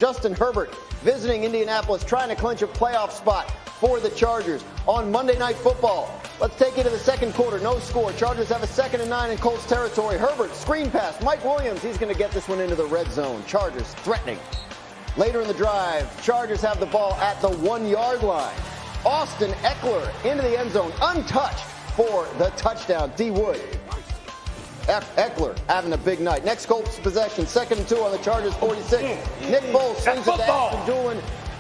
Justin Herbert visiting Indianapolis, trying to clinch a playoff spot for the Chargers on Monday Night Football. Let's take you to the second quarter. No score. Chargers have a 2nd and 9 in Colts territory. Herbert, screen pass. Mike Williams, he's going to get this one into the red zone. Chargers threatening. Later in the drive, Chargers have the ball at the 1-yard line. Austin Eckler into the end zone, untouched for the touchdown. D. Wood. Eckler having a big night. Next Colts possession, 2nd and 2 on the Chargers 46. Nick Foles swings it to Ashton Doolin.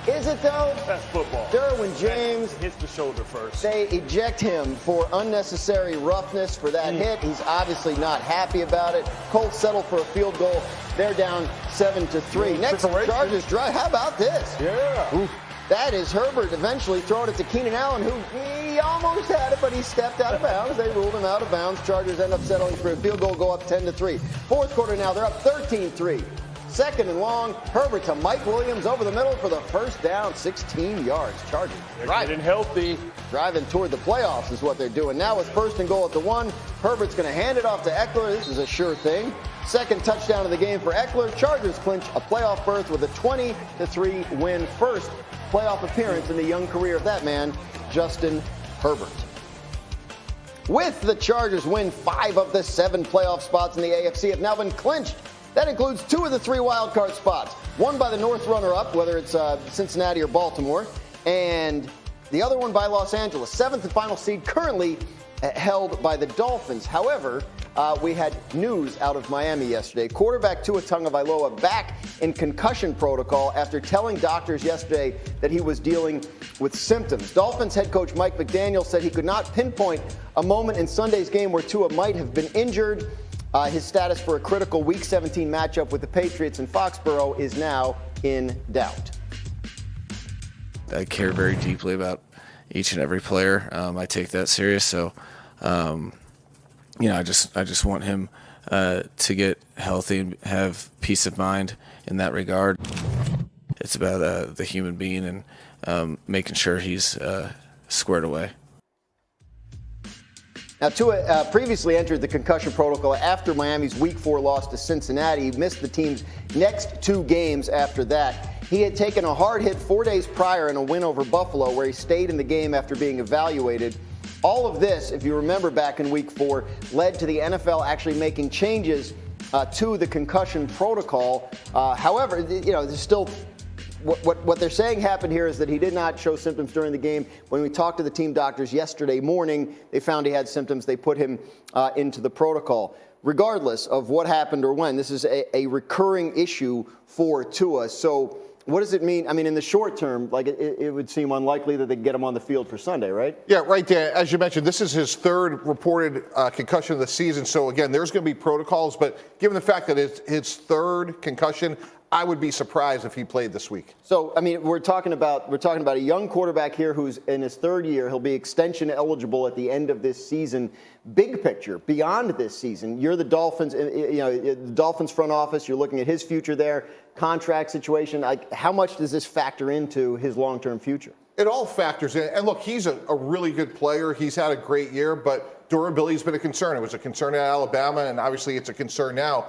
Is it though? That's football. Derwin James hits the shoulder first. They eject him for unnecessary roughness for that hit. He's obviously not happy about it. Colts settle for a field goal. They're down 7-3. Next Chargers drive. How about this? Yeah. Oof. That is Herbert eventually throwing it to Keenan Allen, who he almost had it, but he stepped out of bounds. They ruled him out of bounds. Chargers end up settling for a field goal, go up 10-3. Fourth quarter now, they're up 13-3. 2nd and long. Herbert to Mike Williams over the middle for the first down, 16 yards. Chargers getting healthy. Driving toward the playoffs is what they're doing. Now with 1st and goal at the 1, Herbert's going to hand it off to Eckler. This is a sure thing. 2nd touchdown of the game for Eckler. Chargers clinch a playoff berth with a 20-3 win. First playoff appearance in the young career of that man, Justin Herbert. With the Chargers win, 5 of the 7 playoff spots in the AFC have now been clinched. That includes 2 of the 3 wildcard spots. One by the North runner-up, whether it's Cincinnati or Baltimore, and the other one by Los Angeles. 7th and final seed currently held by the Dolphins. However, we had news out of Miami yesterday. Quarterback Tua Tagovailoa back in concussion protocol after telling doctors yesterday that he was dealing with symptoms. Dolphins head coach Mike McDaniel said he could not pinpoint a moment in Sunday's game where Tua might have been injured. His status for a critical Week 17 matchup with the Patriots in Foxborough is now in doubt. I care very deeply about each and every player. I take that serious. So, I just want him to get healthy and have peace of mind in that regard. It's about the human being and making sure he's squared away. Now, Tua previously entered the concussion protocol after Miami's Week 4 loss to Cincinnati. He missed the team's next 2 games after that. He had taken a hard hit 4 days prior in a win over Buffalo, where he stayed in the game after being evaluated. All of this, if you remember back in Week 4, led to the NFL actually making changes to the concussion protocol. However, there's still what they're saying happened here is that he did not show symptoms during the game. When we talked to the team doctors yesterday morning, they found he had symptoms. They put him into the protocol. Regardless of what happened or when, this is a recurring issue for Tua. So what does it mean? I mean, in the short term, it would seem unlikely that they get him on the field for Sunday, right? Yeah, right, Dan. As you mentioned, this is his 3rd reported concussion of the season. So, again, there's going to be protocols. But given the fact that it's his 3rd concussion, I would be surprised if he played this week. So, I mean, we're talking about a young quarterback here who's in his 3rd year. He'll be extension eligible at the end of this season. Big picture, beyond this season, you're the Dolphins, the Dolphins front office. You're looking at his future there, contract situation. How much does this factor into his long-term future? It all factors in. And look, he's a really good player. He's had a great year, but durability has been a concern. It was a concern at Alabama, and obviously it's a concern now.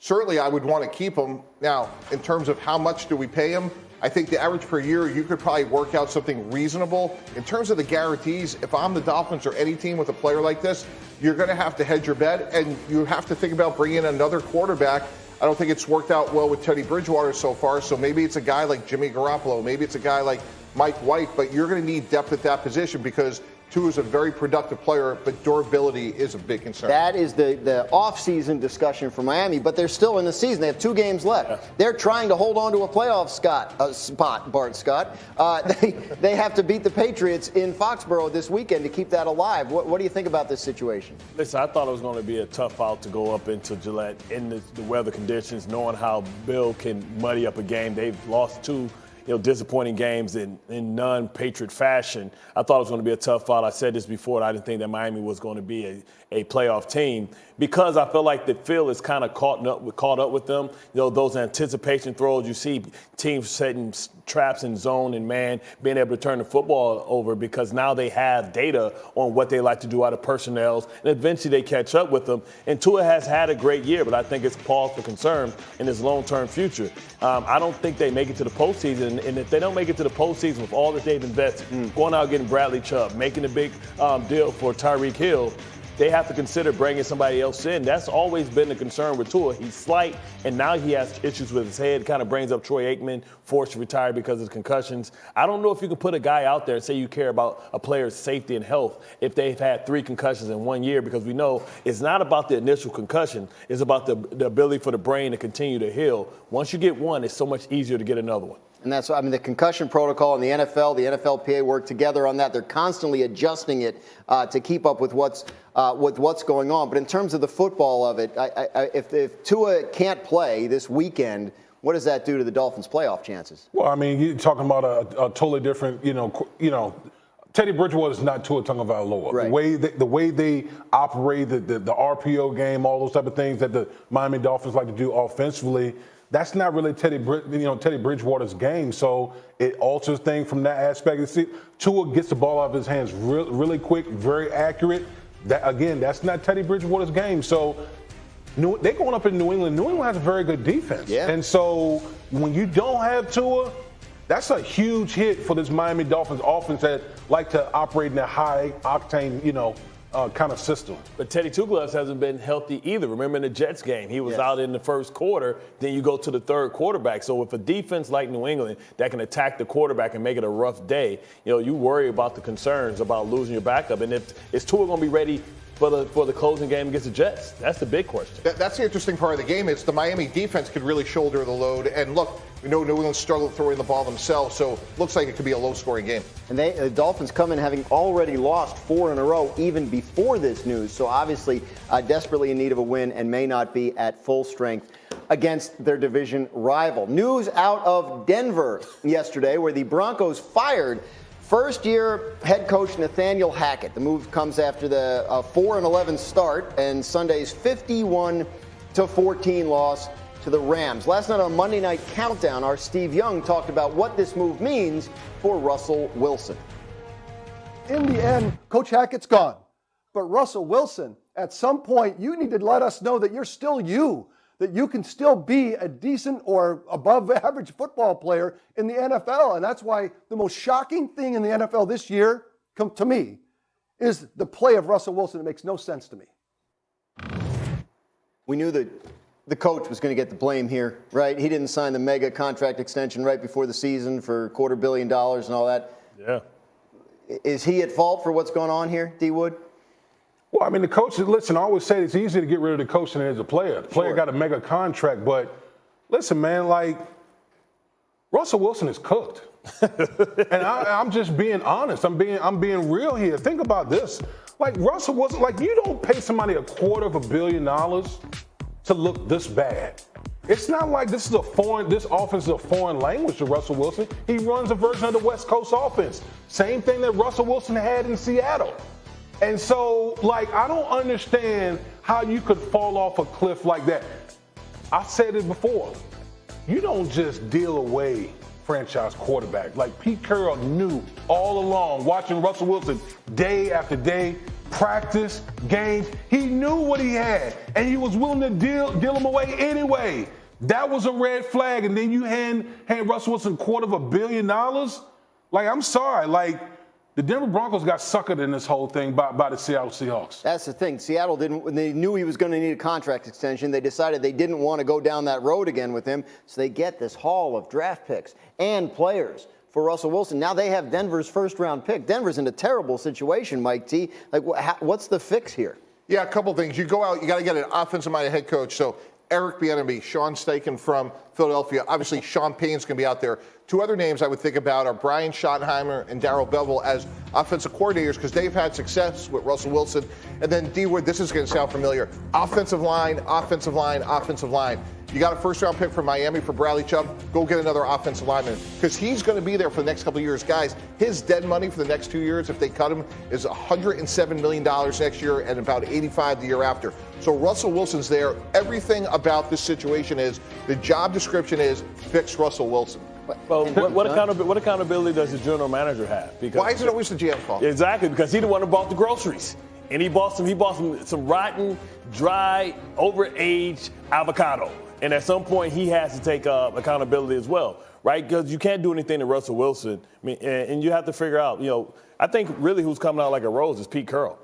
Certainly, I would want to keep him. Now, in terms of how much do we pay him, I think the average per year, you could probably work out something reasonable. In terms of the guarantees, if I'm the Dolphins or any team with a player like this, you're going to have to hedge your bet, and you have to think about bringing in another quarterback. I don't think it's worked out well with Teddy Bridgewater so far, so maybe it's a guy like Jimmy Garoppolo, maybe it's a guy like Mike White, but you're going to need depth at that position because Tua is a very productive player, but durability is a big concern. That is the off-season discussion for Miami, but they're still in the season. They have 2 games left. Yeah. They're trying to hold on to a playoff spot, Bart Scott. They have to beat the Patriots in Foxborough this weekend to keep that alive. What do you think about this situation? Listen, I thought it was going to be a tough out to go up into Gillette in the weather conditions, knowing how Bill can muddy up a game. They've lost 2 disappointing games in non-Patriot fashion. I thought it was going to be a tough fight. I said this before. I didn't think that Miami was going to be a playoff team because I feel like the field is kind of caught up with them. Those anticipation throws, you see teams setting traps in zone and man, being able to turn the football over because now they have data on what they like to do out of personnels, and eventually they catch up with them. And Tua has had a great year, but I think it's pause for concern in his long-term future. I don't think they make it to the postseason, and if they don't make it to the postseason with all that they've invested, going out getting Bradley Chubb, making a big deal for Tyreek Hill, they have to consider bringing somebody else in. That's always been the concern with Tua. He's slight, and now he has issues with his head. Kind of brings up Troy Aikman, forced to retire because of concussions. I don't know if you can put a guy out there and say you care about a player's safety and health if they've had 3 concussions in 1 year, because we know it's not about the initial concussion. It's about the ability for the brain to continue to heal. Once you get one, it's so much easier to get another one. And that's, the concussion protocol in the NFL, the NFLPA work together on that. They're constantly adjusting it to keep up with what's going on. But in terms of the football of it, if Tua can't play this weekend, what does that do to the Dolphins' playoff chances? Well, you're talking about a totally different, Teddy Bridgewater is not Tua Tagovailoa. Right. The way they operate, the RPO game, all those type of things that the Miami Dolphins like to do offensively, that's not really Teddy Bridgewater's game. So it alters things from that aspect. See, Tua gets the ball out of his hands really quick, very accurate. That's not Teddy Bridgewater's game. So they're going up in New England. New England has a very good defense. Yeah. And so when you don't have Tua, that's a huge hit for this Miami Dolphins offense that like to operate in a high octane, kind of system. But Teddy Two Gloves hasn't been healthy either. Remember in the Jets game, he was out in the first quarter, then you go to the third quarterback. So with a defense like New England that can attack the quarterback and make it a rough day, you worry about the concerns about losing your backup. And is Tua going to be ready for the closing game against the Jets? That's the big question. That's the interesting part of the game is the Miami defense could really shoulder the load. And look, we know New England struggled throwing the ball themselves, so looks like it could be a low-scoring game. And the Dolphins come in having already lost 4 in a row even before this news, so obviously desperately in need of a win and may not be at full strength against their division rival. News out of Denver yesterday where the Broncos fired first-year head coach Nathaniel Hackett. The move comes after the 4-11 start and Sunday's 51-14 loss to the Rams. Last night on Monday Night Countdown, our Steve Young talked about what this move means for Russell Wilson. In the end, Coach Hackett's gone. But Russell Wilson, at some point, you need to let us know that you're still you, that you can still be a decent or above average football player in the NFL. And that's why the most shocking thing in the NFL this year, to me, is the play of Russell Wilson. It makes no sense to me. We knew that the coach was going to get the blame here, right? He didn't sign the mega contract extension right before the season for $250 million and all that. Yeah. Is he at fault for what's going on here, D. Wood? Well, the coach, listen, I always say it's easier to get rid of the coach than it is a player. The player got a mega contract, but listen, man, Russell Wilson is cooked. And I'm just being honest. I'm being real here. Think about this. Russell Wilson, you don't pay somebody $250 million to look this bad. It's not like this offense is a foreign language to Russell Wilson. He runs a version of the West Coast offense. Same thing that Russell Wilson had in Seattle. And so, I don't understand how you could fall off a cliff like that. I said it before. You don't just deal away franchise quarterback. Pete Carroll knew all along, watching Russell Wilson day after day, practice, games, he knew what he had, and he was willing to deal him away anyway. That was a red flag, and then you hand Russell Wilson $250 million? I'm sorry, the Denver Broncos got suckered in this whole thing by the Seattle Seahawks. That's the thing. Seattle didn't, when they knew he was going to need a contract extension, they decided they didn't want to go down that road again with him, so they get this haul of draft picks and players for Russell Wilson. Now they have Denver's first-round pick. Denver's in a terrible situation, Mike T. What's the fix here? Yeah, a couple things. You go out, you got to get an offensive-minded head coach. So Eric Bieniemy, Sean Steichen from Philadelphia. Obviously, Sean Payne's going to be out there. Two other names I would think about are Brian Schottenheimer and Darrell Bevell as offensive coordinators because they've had success with Russell Wilson. And then D. Wood, this is going to sound familiar. Offensive line, offensive line, offensive line. You got a first-round pick from Miami for Bradley Chubb. Go get another offensive lineman because he's going to be there for the next couple of years. Guys, his dead money for the next 2 years, if they cut him, is $107 million next year and about $85 the year after. So Russell Wilson's there. Everything about this situation is the job description is fix Russell Wilson. Well, what accountability does the general manager have? Because why is it always the GM's fault? Exactly, because he's the one who bought the groceries. And he bought some rotten, dry, overaged avocado. And at some point, he has to take accountability as well, right? Because you can't do anything to Russell Wilson. I mean, and you have to figure out, I think really who's coming out like a rose is Pete Carroll.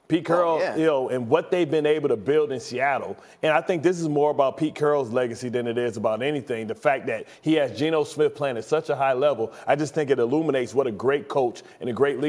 Pete Carroll, and what they've been able to build in Seattle. And I think this is more about Pete Carroll's legacy than it is about anything. The fact that he has Geno Smith playing at such a high level, I just think it illuminates what a great coach and a great leader